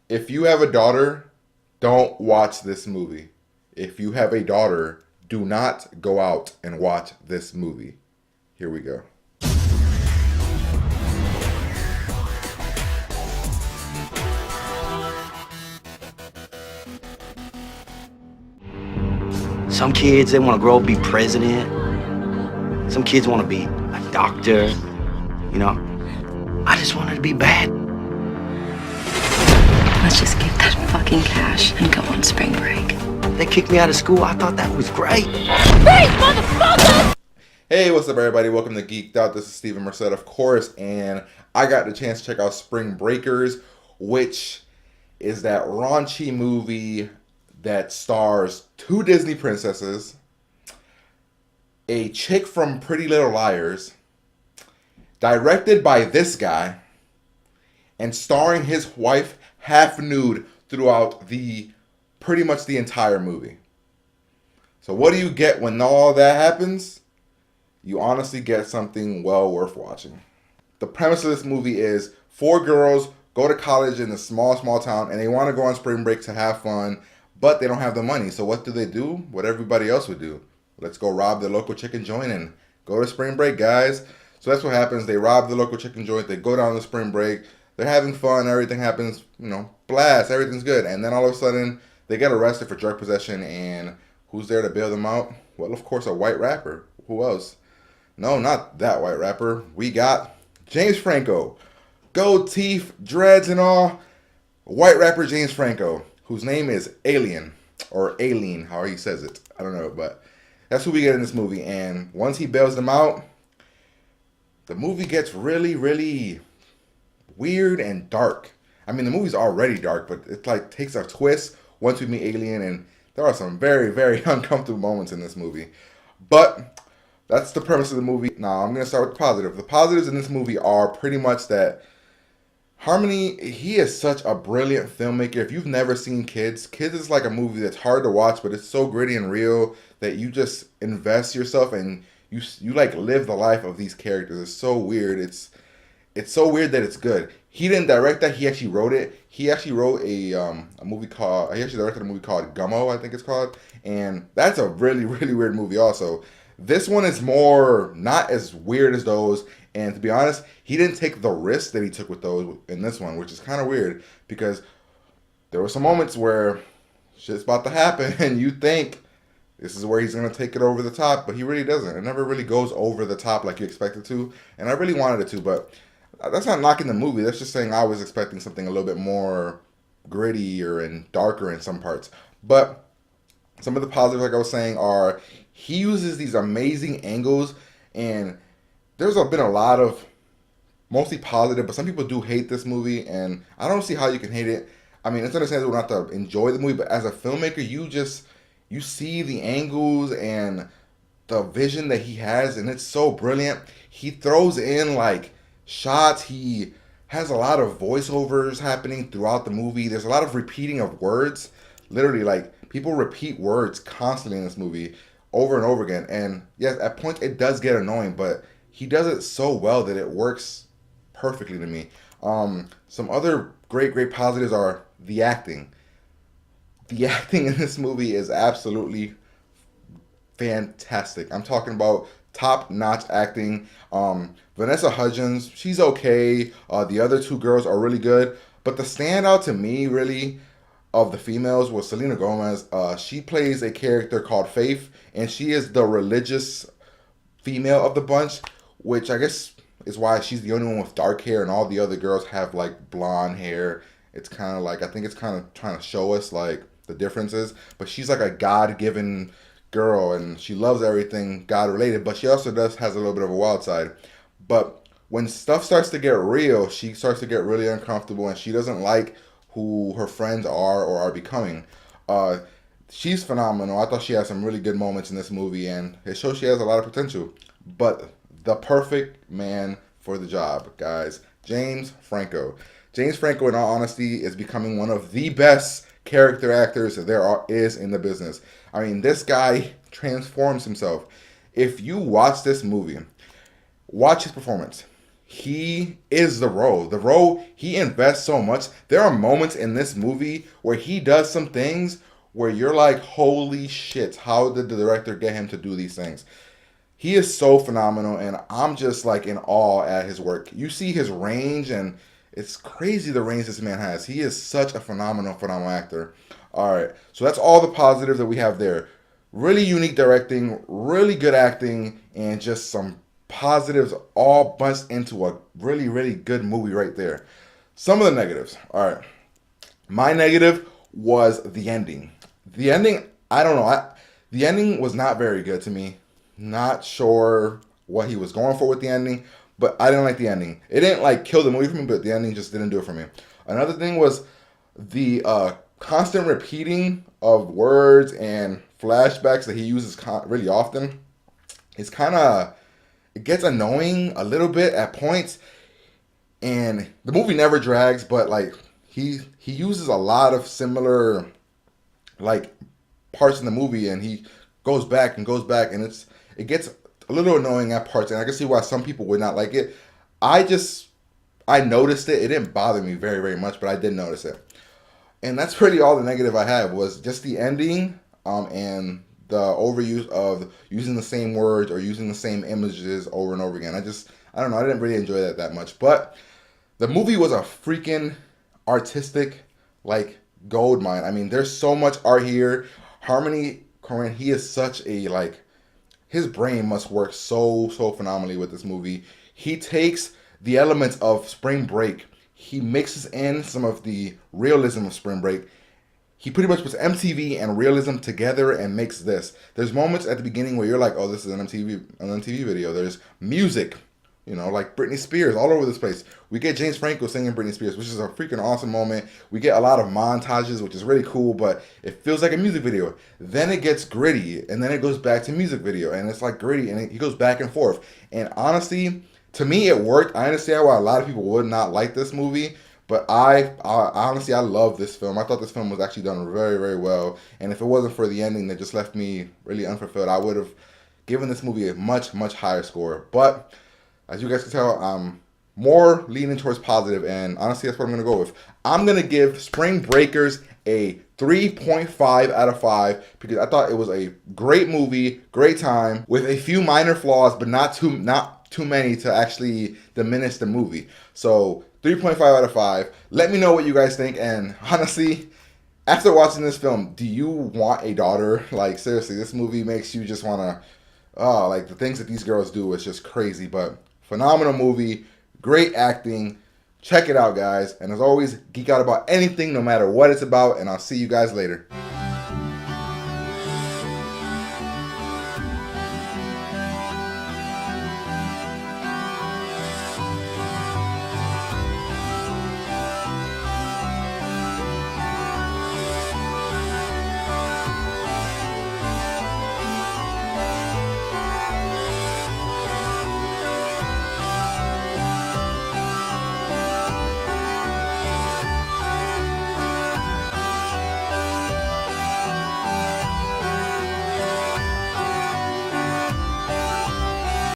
If you have a daughter, don't watch this movie. If you have a daughter, do not go out and watch this movie. Here we go. Some kids, they want to grow up be president. Some kids want to be a doctor. You know, I just wanted to be bad. Let's just get that fucking cash and go on spring break. They kicked me out of school. I thought that was great. Hey, motherfucker! Hey, what's up, everybody? Welcome to Geeked Out. This is Steven Merced, of course, and I got the chance to check out Spring Breakers, which is that raunchy movie that stars two Disney princesses, a chick from Pretty Little Liars, directed by this guy, and starring his wife half nude throughout the pretty much the entire movie. So what do you get when all that happens? You honestly get something well worth watching. The premise of this movie is four girls go to college in a small town and they want to go on spring break to have fun, but they don't have the money. So what do? What everybody else would do. Let's go rob the local chicken joint and go to spring break, guys. So that's what happens. They rob the local chicken joint. They go down to spring break. They're having fun. Everything happens, blast. Everything's good. And then all of a sudden, they get arrested for drug possession. And who's there to bail them out? Well, of course, a white rapper. Who else? No, not that white rapper. We got James Franco. Gold teeth, dreads, and all. White rapper James Franco, whose name is Alien. Or Aileen, however he says it. I don't know, but that's who we get in this movie. And once he bails them out, the movie gets really, really weird and dark. I mean, the movie's already dark, but it takes a twist once we meet Alien, and there are some very, very uncomfortable moments in this movie. But that's the premise of the movie. Now, I'm going to start with the positive. The positives in this movie are pretty much that Harmony, he is such a brilliant filmmaker. If you've never seen Kids is like a movie that's hard to watch, but it's so gritty and real that you just invest yourself and you live the life of these characters. It's so weird. It's so weird that it's good. He didn't direct that. He actually wrote it. He actually wrote a movie called. He actually directed a movie called Gummo, I think it's called, and that's a really really weird movie. Also, this one is more not as weird as those. And to be honest, he didn't take the risk that he took with those in this one, which is kind of weird because there were some moments where shit's about to happen, and you think this is where he's going to take it over the top, but he really doesn't. It never really goes over the top like you expect it to, and I really wanted it to, but that's not knocking the movie. That's just saying I was expecting something a little bit more grittier and darker in some parts. But some of the positives, like I was saying, are he uses these amazing angles, and there's been a lot of mostly positive, but some people do hate this movie, and I don't see how you can hate it. I mean, it's understandable not to enjoy the movie, but as a filmmaker, you see the angles and the vision that he has, and it's so brilliant. He throws in shots. He has a lot of voiceovers happening throughout the movie. There's a lot of repeating of words. Literally, people repeat words constantly in this movie over and over again. And yes, at points it does get annoying, but he does it so well that it works perfectly to me. Some other great positives are the acting. The acting in this movie is absolutely fantastic. I'm talking about top-notch acting. Vanessa Hudgens, she's okay. The other two girls are really good. But the standout to me, really, of the females was Selena Gomez. She plays a character called Faith, and she is the religious female of the bunch, which I guess is why she's the only one with dark hair, and all the other girls have blonde hair. It's kind of I think it's kind of trying to show us the differences. But she's a God-given girl, and she loves everything God related, but she also has a little bit of a wild side. But when stuff starts to get real, she starts to get really uncomfortable, and she doesn't like who her friends are or are becoming. She's phenomenal. I thought she had some really good moments in this movie, and it shows she has a lot of potential. But the perfect man for the job, guys, James Franco. James Franco, in all honesty, is becoming one of the best character actors is in the business. I mean, this guy transforms himself. If you watch this movie, watch his performance. he is the role. The role, he invests so much. There are moments in this movie where he does some things where you're like, holy shit, how did the director get him to do these things? He is so phenomenal, and I'm just like in awe at his work. You see his range, and it's crazy the range this man has. He is such a phenomenal actor. All right, so that's all the positives that we have there. Really unique directing, really good acting, and just some positives all bunched into a really good movie right there. Some of the negatives. All right, my negative was the ending. The ending, I don't know. The ending was not very good to me. Not sure what he was going for with the ending, but I didn't like the ending. It didn't like kill the movie for me, but the ending just didn't do it for me. Another thing was the constant repeating of words and flashbacks that he uses really often. It's kind of, it gets annoying a little bit at points, and the movie never drags, but like he uses a lot of similar like parts in the movie, and he goes back and it gets a little annoying at parts, and I can see why some people would not like it. I noticed it. It didn't bother me very much, but I did notice it. And that's really all the negative I had was just the ending, and the overuse of using the same words or using the same images over and over again. I don't know. I didn't really enjoy that much. But the movie was a freaking artistic, like, gold mine. I mean, there's so much art here. Harmony Korine, he is such a, like, his brain must work so phenomenally with this movie. He takes the elements of Spring Break. He mixes in some of the realism of Spring Break. He pretty much puts MTV and realism together and makes this. There's moments at the beginning where you're like, oh, this is an MTV video. There's music, you know, like Britney Spears all over this place. We get James Franco singing Britney Spears, which is a freaking awesome moment. We get a lot of montages, which is really cool, but it feels like a music video. Then it gets gritty, and then it goes back to music video, and it's like gritty, and he goes back and forth. And honestly, to me, it worked. I understand why a lot of people would not like this movie, but I honestly, I love this film. I thought this film was actually done very well. And if it wasn't for the ending that just left me really unfulfilled, I would have given this movie a much higher score. But as you guys can tell, I'm more leaning towards positive, and honestly, that's what I'm going to go with. I'm going to give Spring Breakers a 3.5 out of 5 because I thought it was a great movie, great time, with a few minor flaws, but not too many to actually diminish the movie. So 3.5 out of 5. Let me know what you guys think. And honestly, after watching this film, do you want a daughter? Like, seriously, this movie makes you just want to, like, the things that these girls do is just crazy. But phenomenal movie, great acting. Check it out, guys. And as always, geek out about anything, no matter what it's about. And I'll see you guys later.